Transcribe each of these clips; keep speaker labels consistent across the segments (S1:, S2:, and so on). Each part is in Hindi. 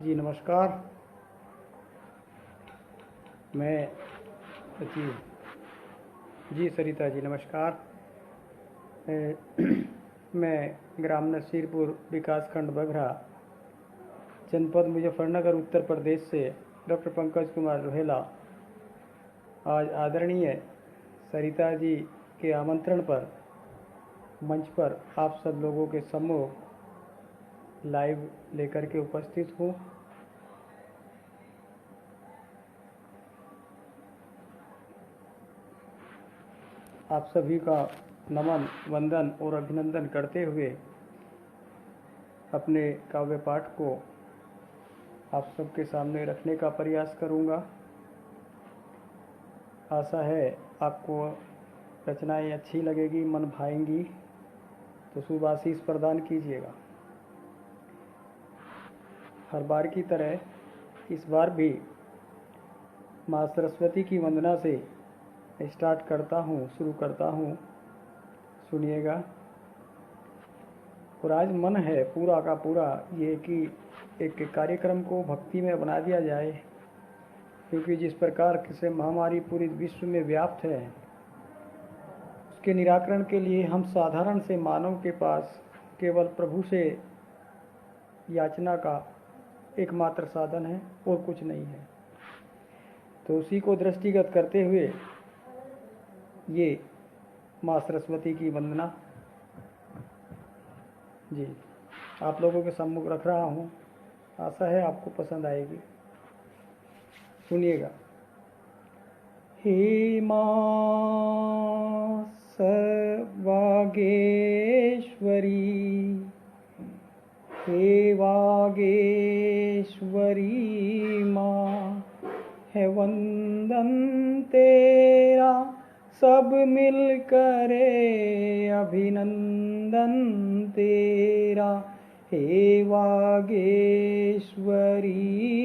S1: जी नमस्कार। मैं जी जी सरिता जी नमस्कार। मैं ग्राम नसीरपुर विकासखंड बघरा जनपद मुजफ्फरनगर उत्तर प्रदेश से डॉक्टर पंकज कुमार रोहेला आज आदरणीय सरिता जी के आमंत्रण पर मंच पर आप सब लोगों के सम्मुख लाइव लेकर के उपस्थित हूँ। आप सभी का नमन वंदन और अभिनंदन करते हुए अपने काव्य पाठ को आप सबके सामने रखने का प्रयास करूंगा। आशा है आपको रचनाएं अच्छी लगेगी, मन भाएंगी, तो शुभ आशीष प्रदान कीजिएगा। हर बार की तरह इस बार भी माँ सरस्वती की वंदना से स्टार्ट करता हूँ, शुरू करता हूँ। सुनिएगा। और आज मन है पूरा का पूरा ये कि एक कार्यक्रम को भक्ति में बना दिया जाए, क्योंकि जिस प्रकार से महामारी पूरी विश्व में व्याप्त है, उसके निराकरण के लिए हम साधारण से मानव के पास केवल प्रभु से याचना का एकमात्र साधन है और कुछ नहीं है। तो उसी को दृष्टिगत करते हुए ये माँ सरस्वती की वंदना जी आप लोगों के सम्मुख रख रहा हूँ। आशा है आपको पसंद आएगी। सुनिएगा। हे माँ वागेश्वरी, हे वागेश्वरी माँ, है वंदन तेरा सब मिल करे अभिनंदन तेरा। हे वागेश्वरी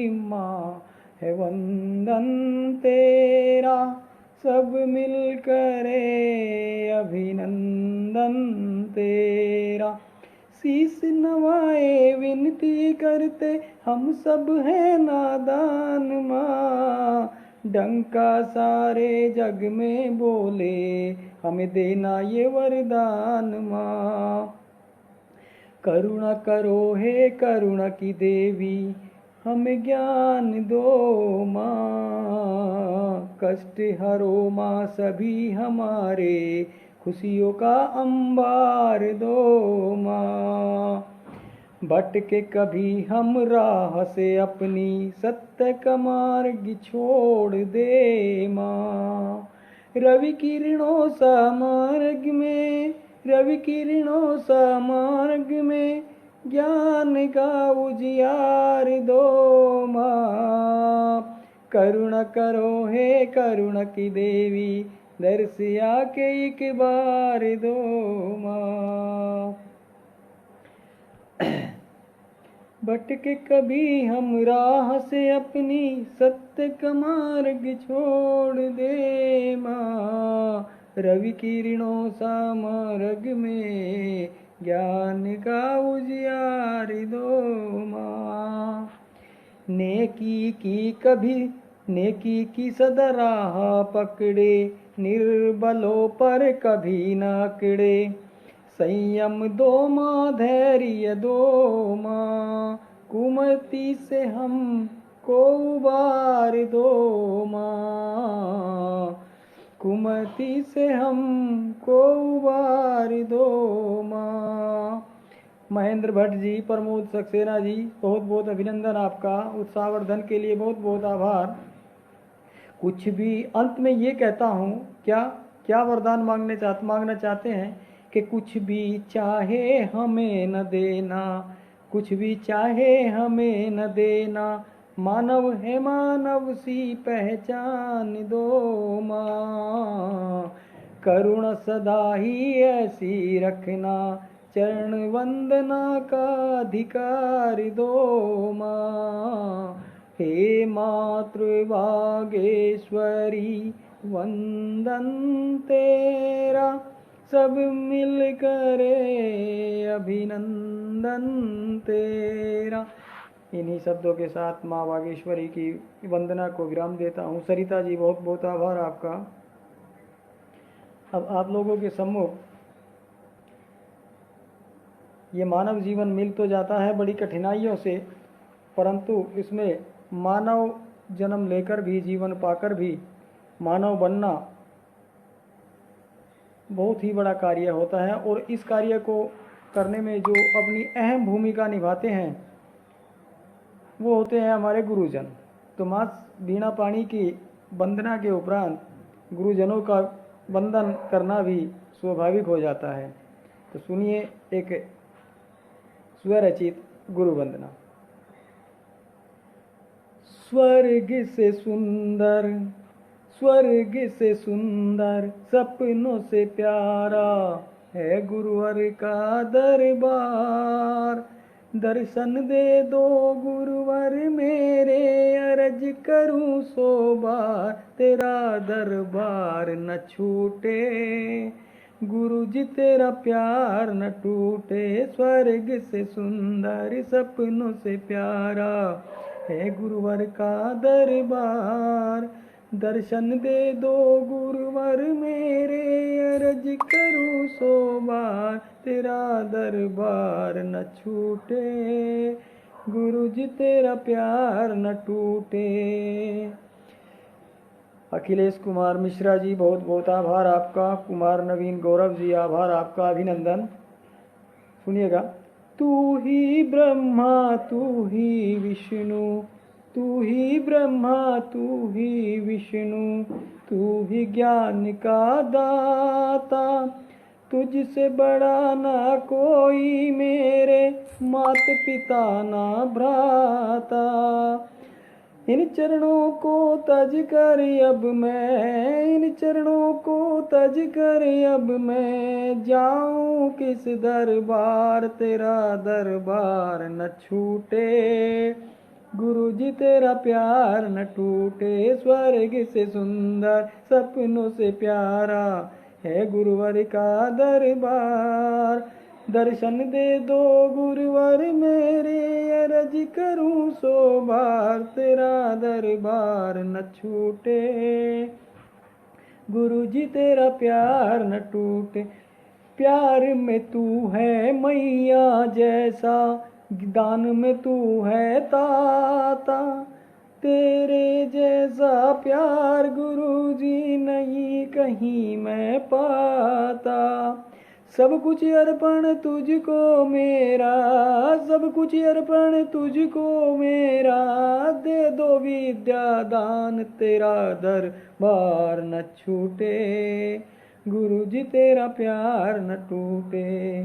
S1: माँ, है वंदन तेरा सब मिल करे अभिनंदन तेरा। शीस नवाए विनती करते हम सब हैं नादान माँ, डंका सारे जग में बोले हमें देना ये वरदान माँ। करुणा करो हे करुणा की देवी, हमें ज्ञान दो माँ। कष्ट हरो माँ सभी हमारे, खुशियों का अंबार दो माँ। भटके कभी हम राह से अपनी, सत्य का मार्ग छोड़ दे माँ। रवि किरणों सा मार्ग में, रवि किरणों सा मार्ग में, ज्ञान का उजियार दो माँ। करुणा करो हे करुणा की देवी, दर्श आके एक बार दो माँ। भटके कभी हम राह से अपनी, सत्य का मार्ग छोड़ दे माँ। रवि किरणों सा मार्ग में, ज्ञान का उजियार दो माँ। नेकी की कभी नेकी की सदा राह पकड़े, निर्बलों पर कभी ना अकड़े। संयम दो माँ, धैर्य दो माँ, कुमति से हम को उबार दो माँ। कुमति से हम को उबार दो माँ। महेंद्र भट्ट जी, प्रमोद सक्सेना जी, बहुत बहुत अभिनंदन आपका। उत्साहवर्धन के लिए बहुत बहुत आभार। कुछ भी अंत में ये कहता हूँ, क्या क्या वरदान मांगना चाहते हैं कि कुछ भी चाहे हमें न देना, कुछ भी चाहे हमें न देना। मानव है मानव सी पहचान दो माँ। करुणा सदा ही ऐसी रखना, चरण वंदना का अधिकार दो माँ। हे मातृ वागेश्वरी, वंदन तेरा सब मिल करे अभिनंदन तेरा। इन्हीं शब्दों के साथ माँ बागेश्वरी की वंदना को विराम देता हूँ। सरिता जी, बहुत बहुत आभार आपका। अब आप लोगों के सम्मुख ये मानव जीवन मिल तो जाता है बड़ी कठिनाइयों से, परंतु इसमें मानव जन्म लेकर भी, जीवन पाकर भी मानव बनना बहुत ही बड़ा कार्य होता है। और इस कार्य को करने में जो अपनी अहम भूमिका निभाते हैं वो होते हैं हमारे गुरुजन। तो माँ वीणा पाणी की वंदना के उपरांत गुरुजनों का वंदन करना भी स्वाभाविक हो जाता है। तो सुनिए एक स्वरचित गुरु वंदना। स्वर्ग से सुंदर, स्वर्ग से सुंदर, सपनों से प्यारा है गुरुवर का दरबार। दर्शन दे दो गुरुवर मेरे, अर्ज करूं सो बार, तेरा दरबार न छूटे गुरु जी, तेरा प्यार न टूटे। स्वर्ग से सुंदर, सपनों से प्यारा है गुरुवर का दरबार। दर्शन दे दो गुरुवर मेरे, अर्ज करूं सो बार, तेरा दरबार न छूटे गुरु जी, तेरा प्यार न टूटे। अखिलेश कुमार मिश्रा जी, बहुत बहुत आभार आपका। कुमार नवीन गौरव जी, आभार आपका, अभिनंदन। सुनिएगा। तू ही ब्रह्मा तू ही विष्णु, तू ही ब्रह्मा तू ही विष्णु, तू ही ज्ञान का दाता, तुझसे बड़ा ना कोई मेरे मात पिता ना भ्राता। इन चरणों को तज कर अब मैं, इन चरणों को तज कर अब मैं जाऊं किस दरबार, तेरा दरबार न छूटे गुरु जी, तेरा प्यार न टूटे। स्वर्ग से सुंदर, सपनों से प्यारा है गुरुवर का दरबार। दर्शन दे दो गुरुवर मेरे, अर्ज करूं सो बार, तेरा दरबार न छूटे गुरु जी, तेरा प्यार न टूटे। प्यार में तू है मैया जैसा, दान में तू है ताता, तेरे जैसा प्यार गुरु जी नहीं कहीं मैं पाता। सब कुछ अर्पण तुझको मेरा, सब कुछ अर्पण तुझको मेरा, दे दो विद्या दान, तेरा दरबार न छूटे गुरु जी, तेरा प्यार न टूटे।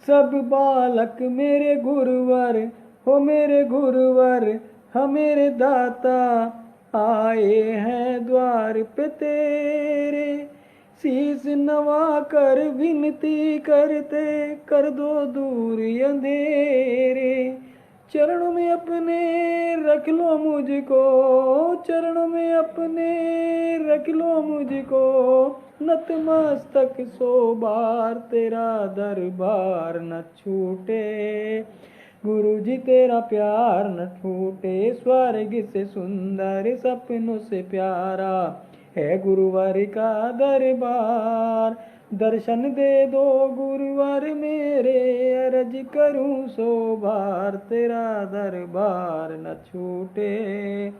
S1: सब बालक मेरे गुरुवर हो, मेरे गुरुवर हम मेरे दाता, आए हैं द्वार पे तेरे, शीस नवा कर विनती करते, कर दो दूर अंधेरे। चरणों में अपने रख लो मुझको, चरणों में अपने रख लो मुझको, नतमस्तक सो बार, तेरा दरबार न छूटे गुरु जी, तेरा प्यार न टूटे। स्वर्ग से सुंदर, सपनों से प्यारा है गुरुवर का दरबार। दर्शन दे दो गुरुवर मेरे, अर्ज करूं सो बार, तेरा दरबार न छूटे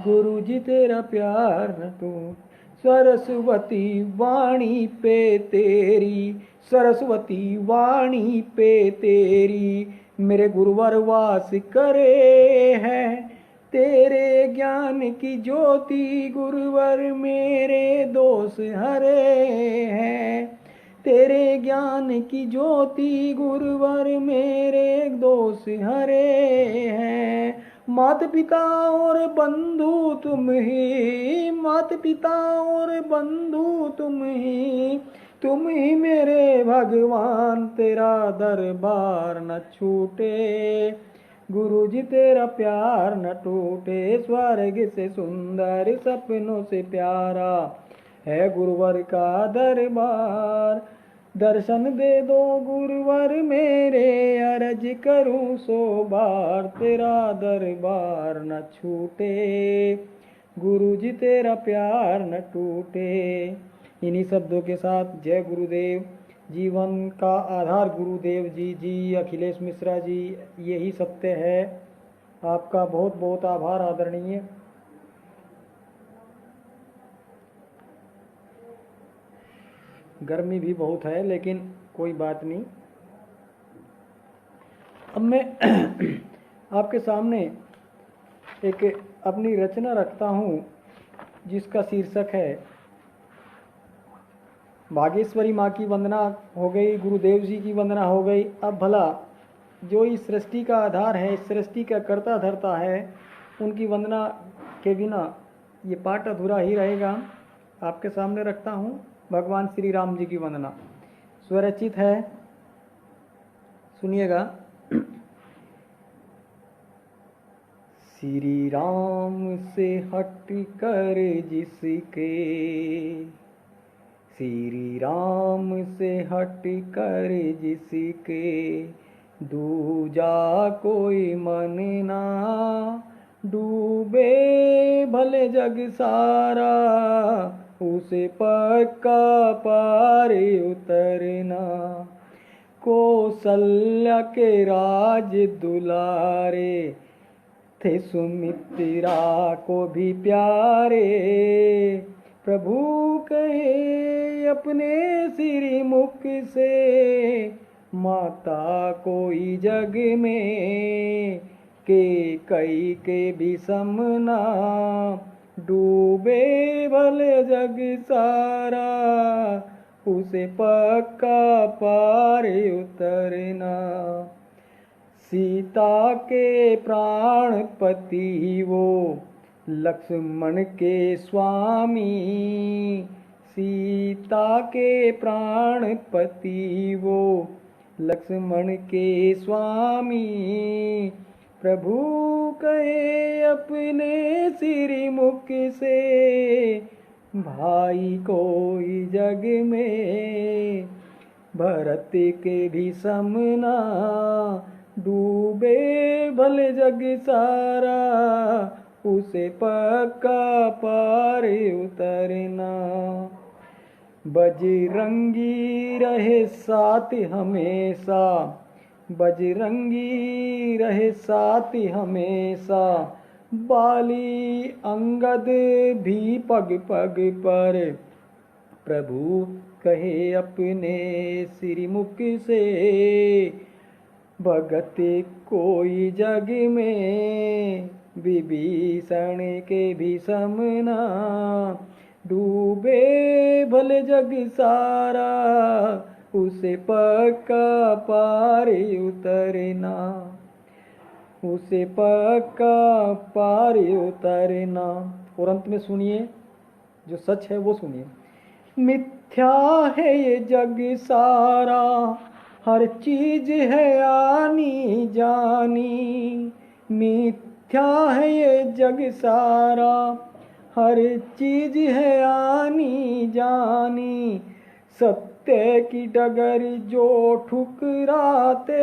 S1: गुरु जी, तेरा प्यार न टूटे। सरस्वती वाणी पे तेरी, सरस्वती वाणी पे तेरी, मेरे गुरुवर वास करे हैं, तेरे ज्ञान की ज्योति गुरुवर मेरे दोष हरे हैं, तेरे ज्ञान की ज्योति गुरुवर मेरे दोष हरे हैं। मात पिता और बंधु तुम ही, मात पिता और बंधु तुम ही मेरे भगवान, तेरा दरबार न छूटे गुरु जी, तेरा प्यार न टूटे। स्वर्ग से सुंदर, सपनों से प्यारा है गुरुवर का दरबार। दर्शन दे दो गुरुवर मेरे, अर्ज करूं सो बार, तेरा दरबार न छूटे, गुरु जी तेरा प्यार न टूटे। इन्हीं शब्दों के साथ जय गुरुदेव। जीवन का आधार गुरुदेव जी अखिलेश मिश्रा जी, यही सत्य है। आपका बहुत बहुत आभार आदरणीय। गर्मी भी बहुत है, लेकिन कोई बात नहीं। अब मैं आपके सामने एक अपनी रचना रखता हूँ जिसका शीर्षक है भागेश्वरी माँ की वंदना हो गई, गुरुदेव जी की वंदना हो गई। अब भला जो इस सृष्टि का आधार है, इस सृष्टि का कर्ता धर्ता है, उनकी वंदना के बिना ये पाठ अधूरा ही रहेगा। आपके सामने रखता हूँ भगवान श्री राम जी की वंदना। स्वरचित है, सुनिएगा। श्री राम से हट कर जिसके, श्री राम से हट कर जिसके, दूजा कोई मन ना डूबे भले जग सारा, उसे पक्का पार उतरना। कौशल्या के राज दुलारे, थे सुमित्रा को भी प्यारे, प्रभु कहे अपने श्री मुख से, माता कोई जग में के कई के भी समना, डूबे भले जग सारा, उसे पक्का पार उतरना। सीता के प्राणपति वो, लक्ष्मण के स्वामी, सीता के प्राणपति वो, लक्ष्मण के स्वामी, प्रभु कहे अपने श्री मुख से, भाई कोई जग में भरत के भी समना, डूबे भले जग सारा, उसे पक्का पार उतरना। बजरंगी रहे साथ हमेशा, बजरंगी रहे साथ हमेशा, बाली अंगद भी पग पग पर, प्रभु कहे अपने श्री मुख से, भगत कोई जग में विभीषण के भी समना, डूबे भले जग सारा, उसे पक्का पार उतरना, उसे पक्का पार उतरना। और अंत में सुनिए, जो सच है वो सुनिए। मिथ्या है ये जग सारा, हर चीज है आनी जानी, मिथ्या है ये जग सारा, हर चीज है आनी जानी, सत्य की डगर जो ठुकराते,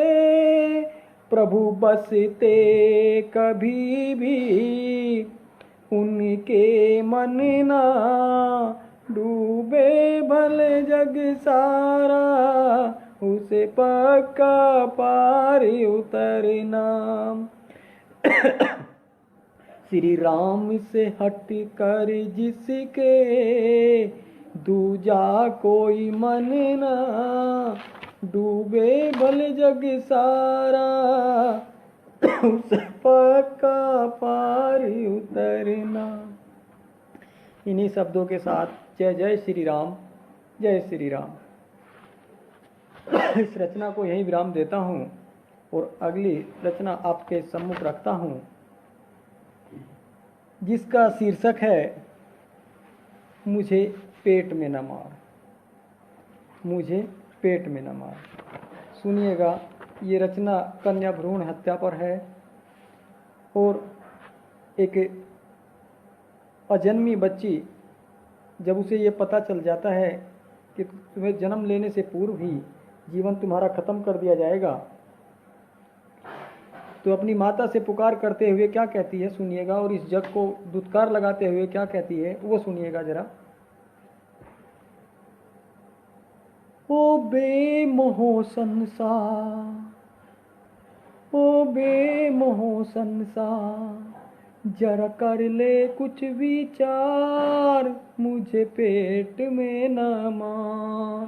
S1: प्रभु बसते कभी भी उनके मन ना, डूबे भले जग सारा, उसे पक्का पार उतरना। श्री राम से हट कर जिसके, दूजा कोई मन ना, डूबे भले जग सारा, उसे पक्का पार उतरना। इन्हीं शब्दों के साथ जय जय श्री राम, जय श्री राम। इस रचना को यहीं विराम देता हूँ और अगली रचना आपके सम्मुख रखता हूँ, जिसका शीर्षक है मुझे पेट में न मार, मुझे पेट में न मार। सुनिएगा, ये रचना कन्या भ्रूण हत्या पर है और एक अजन्मी बच्ची, जब उसे ये पता चल जाता है कि तुम्हें जन्म लेने से पूर्व ही जीवन तुम्हारा खत्म कर दिया जाएगा, तो अपनी माता से पुकार करते हुए क्या कहती है सुनिएगा, और इस जग को दुत्कार लगाते हुए क्या कहती है वो सुनिएगा जरा। ओ बेमोह संसार, ओ बेमोह संसार, जरा कर ले कुछ विचार, मुझे पेट में न मार,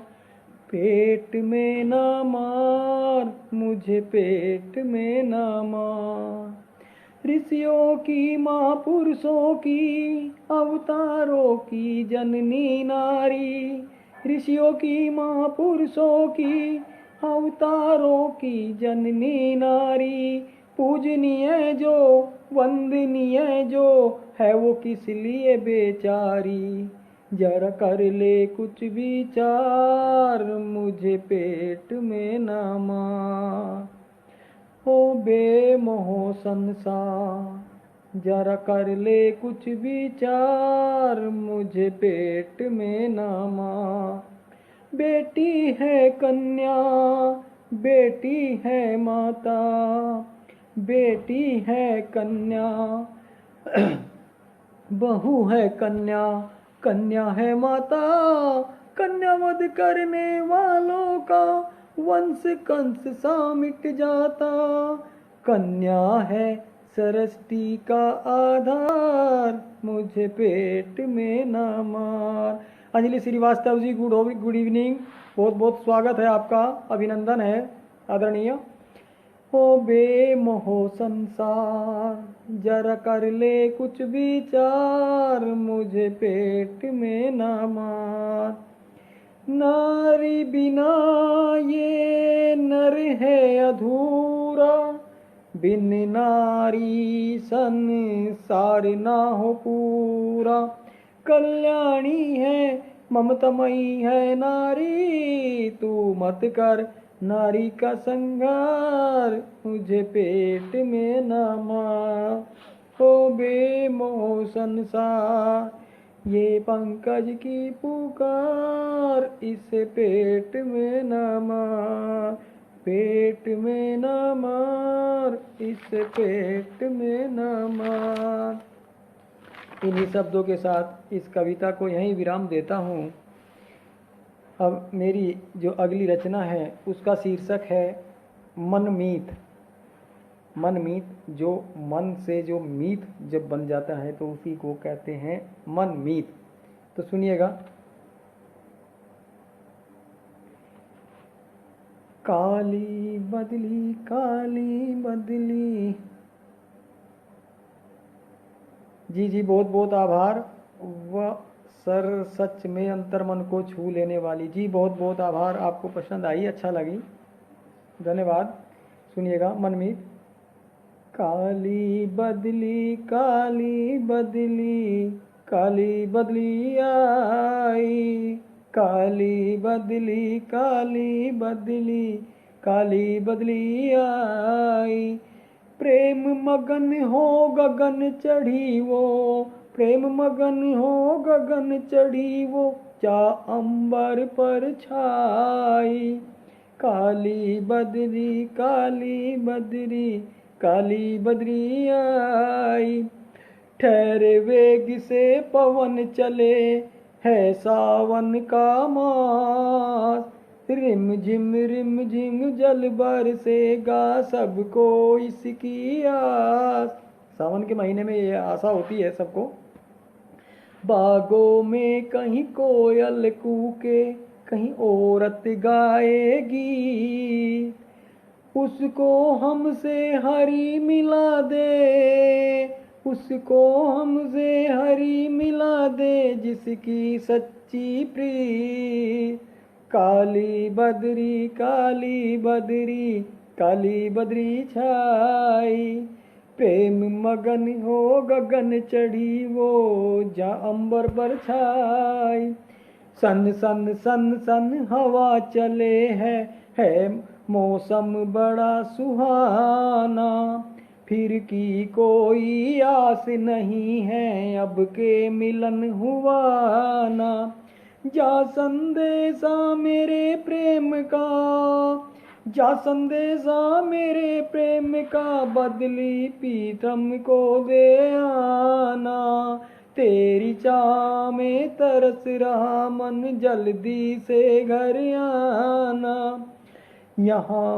S1: पेट में न मार, मुझे पेट में न मार। ऋषियों की माँ पुरुषों की अवतारों की जननी नारी, ऋषियों की माँ पुरुषों की अवतारों की जननी नारी, पूजनीय जो वंदनीय जो है वो किस लिए बेचारी, जरा कर ले कुछ विचार, मुझे पेट में न मार। ओ बेमोह संसार, जरा कर ले कुछ विचार, मुझे पेट में न मार। बेटी है कन्या, बेटी है माता, बेटी है कन्या, बहू है कन्या, कन्या है माता, कन्या वध करने वालों का वंश कंस सा मिट जाता, कन्या है सृष्टि का आधार, मुझे पेट में न मार। अंजलि श्रीवास्तव जी, गुड इवनिंग, बहुत बहुत स्वागत है आपका, अभिनंदन है आदरणीय। ओ बेमोह संसार, जरा कर ले कुछ विचार, मुझे पेट में न मार। नारी बिना ये नर है अधूरा, बिन नारी संसार ना हो पूरा, कल्याणी है ममतामयी है नारी, तू मत कर नारी का संहार, मुझे पेट में न मार। ओ बेमोह संसार, ये पंकज की पुकार, इसे पेट में न मार, पेट में न मार, इसे पेट में न मार। इन्हीं शब्दों के साथ इस कविता को यहीं विराम देता हूँ। अब मेरी जो अगली रचना है उसका शीर्षक है मनमीत। मनमीत, जो मन से जो मीत जब बन जाता है तो उसी को कहते हैं मनमीत। तो सुनिएगा। काली बदली काली बदली, जी बहुत बहुत आभार। वह सर सच में अंतर मन को छू लेने वाली, जी बहुत बहुत आभार, आपको पसंद आई, अच्छा लगी, धन्यवाद। सुनिएगा मनमीत। काली बदली काली बदली, काली बदली आई, काली बदली काली बदली, काली बदली आई। प्रेम मगन हो गगन चढ़ी वो, प्रेम मगन हो गगन चढ़ी वो, जा अंबर पर छाई। काली बदरी काली बदरी, काली बदरी आई। ठहरे वेग से पवन चले, है सावन का मास, रिम झिम जल बरसेगा सबको इसकी आस। सावन के महीने में ये आशा होती है सबको। बागों में कहीं कोयल कूके, कहीं औरत गाएगी, उसको हमसे हरी मिला दे, उसको हमसे हरी मिला दे, जिसकी सच्ची प्रीत। काली बदरी काली बदरी, काली बदरी छाई। प्रेम मगन हो गगन चढ़ी वो, जा अंबर पर छाई। सन सन सन सन हवा चले है मौसम बड़ा सुहाना, फिर की कोई आस नहीं है, अब के मिलन हुआ ना। जा संदेशा मेरे प्रेम का, जा संदेशा मेरे प्रेम का, बदली पीतम को दे आना। तेरी चाह में तरस रहा मन, जल्दी से घर आना। यहाँ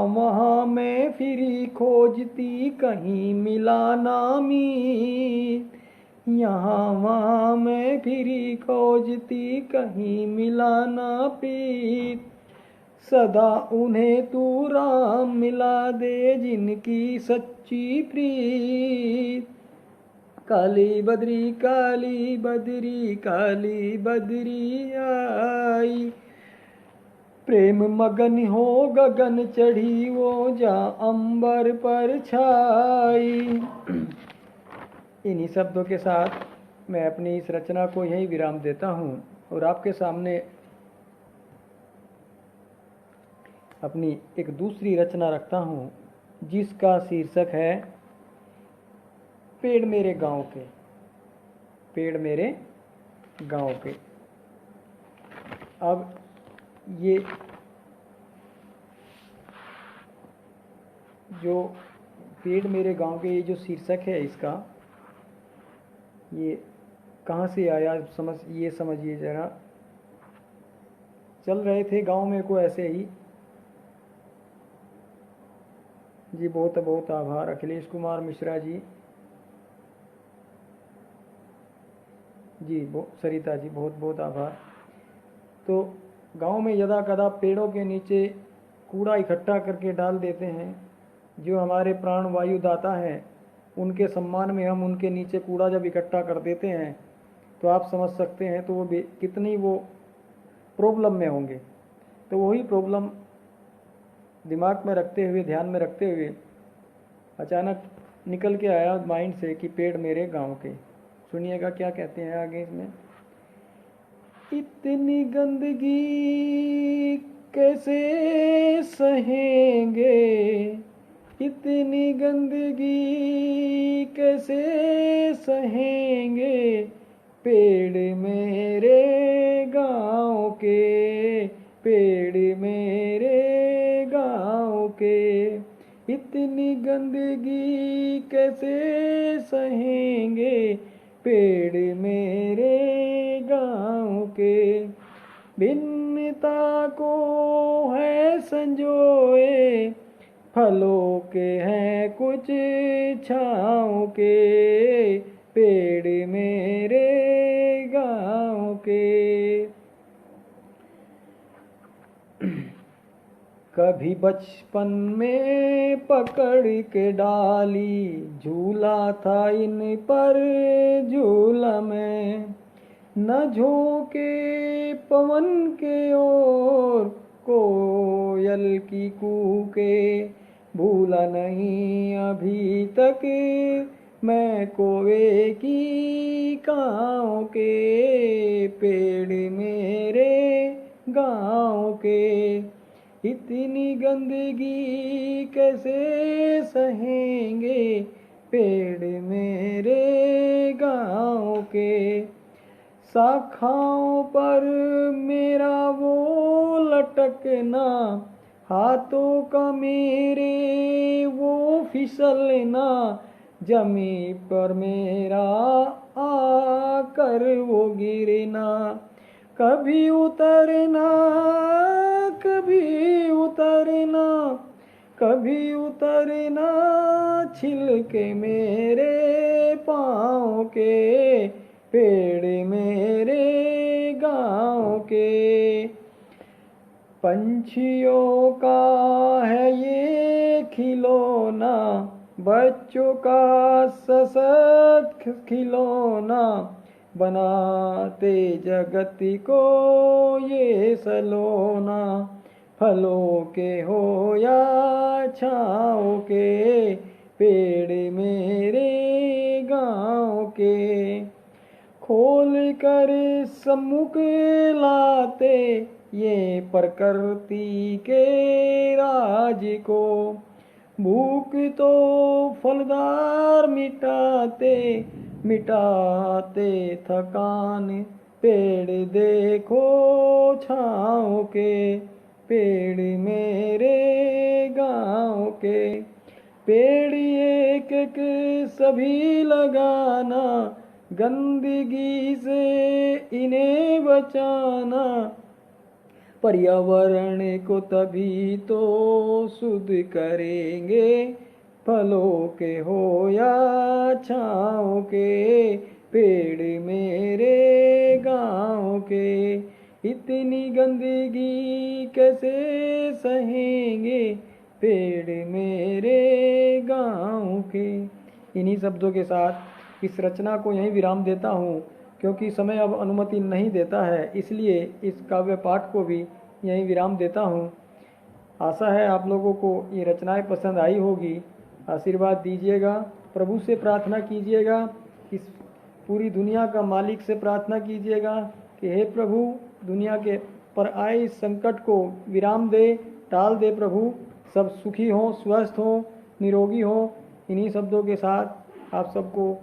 S1: वहाँ मैं फिरी खोजती, कहीं मिला ना मीत। यहाँ वहाँ मैं फिरी खोजती, कहीं मिला ना प्रीत। सदा उन्हें तू राम मिला दे, जिनकी सच्ची प्रीत। काली बदरी काली बदरी काली बदरी आई, प्रेम मगन हो गगन चढ़ी, वो जा अंबर पर छाई। इन्हीं शब्दों के साथ मैं अपनी इस रचना को यहीं विराम देता हूँ और आपके सामने अपनी एक दूसरी रचना रखता हूँ, जिसका शीर्षक है पेड़ मेरे गांव के। पेड़ मेरे गांव के। अब ये जो पेड़ मेरे गांव के, ये जो शीर्षक है इसका, ये कहाँ से आया ये समझिए जरा। चल रहे थे गांव में को ऐसे ही। जी बहुत बहुत आभार अखिलेश कुमार मिश्रा जी। जी सरिता जी बहुत बहुत आभार। तो गांव में यदा कदा पेड़ों के नीचे कूड़ा इकट्ठा करके डाल देते हैं। जो हमारे प्राण वायु दाता हैं, उनके सम्मान में हम उनके नीचे कूड़ा जब इकट्ठा कर देते हैं, तो आप समझ सकते हैं तो वो कितनी वो प्रॉब्लम में होंगे। तो वही प्रॉब्लम दिमाग में रखते हुए, ध्यान में रखते हुए अचानक निकल के आया माइंड से कि पेड़ मेरे गांव के। सुनिएगा क्या कहते हैं आगे इसमें। इतनी गंदगी कैसे सहेंगे, इतनी गंदगी कैसे सहेंगे, पेड़ मेरे गांव के, पेड़ मेरे गांव के। इतनी गंदगी कैसे सहेंगे, पेड़ मेरे गांव के। भिन्नता को है संजोए, फलों के हैं कुछ छाँव के, पेड़ मेरे गांव के। कभी बचपन में पकड़ के डाली, झूला था इन पर झूला में। न झोंके पवन के ओर, कोयल की कूके, भूला नहीं अभी तक मैं कोवे की काँव के, पेड़ मेरे गाँव के। इतनी गंदगी कैसे सहेंगे, पेड़ मेरे गाँव के। शाखाओं पर मेरा वो लटकना, हाथों का मेरे वो फिसलना, जमी पर मेरा आकर वो गिरना। कभी उतरना, कभी उतरना, कभी उतरना, छिलके मेरे पाँव के, पेड़ मेरे गाँव के। पंछियों का है ये खिलौना, बच्चों का सशक्त खिलौना, बनाते जगत को ये सलोना। फलों के हो या छाँव के, पेड़ मेरे गाँव के। खोल कर सम्मुख लाते ये प्रकृति के राज को, भूख तो फलदार मिटाते मिटाते थकान। पेड़ देखो छाँव के, पेड़ मेरे गाँव के। पेड़ एक एक सभी लगाना, गंदगी से इन्हें बचाना। पर्यावरण को तभी तो शुद्ध करेंगे, फलों के हो या छाँव के। पेड़ मेरे गाँव के, इतनी गंदगी कैसे सहेंगे, पेड़ मेरे गाँव के। इन्हीं शब्दों के साथ इस रचना को यहीं विराम देता हूँ, क्योंकि समय अब अनुमति नहीं देता है, इसलिए इस काव्य पाठ को भी यहीं विराम देता हूँ। आशा है आप लोगों को ये रचनाएं पसंद आई होगी। आशीर्वाद दीजिएगा, प्रभु से प्रार्थना कीजिएगा, इस पूरी दुनिया का मालिक से प्रार्थना कीजिएगा कि हे प्रभु, दुनिया के पर आए इस संकट को विराम दे, टाल दे प्रभु। सब सुखी हों, स्वस्थ हों, निरोगी हों। इन्हीं शब्दों के साथ आप सबको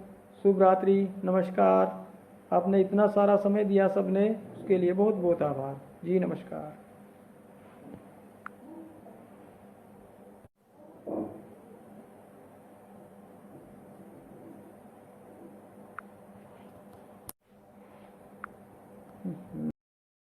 S1: शुभ रात्रि, नमस्कार। आपने इतना सारा समय दिया सबने, उसके लिए बहुत बहुत आभार जी। नमस्कार।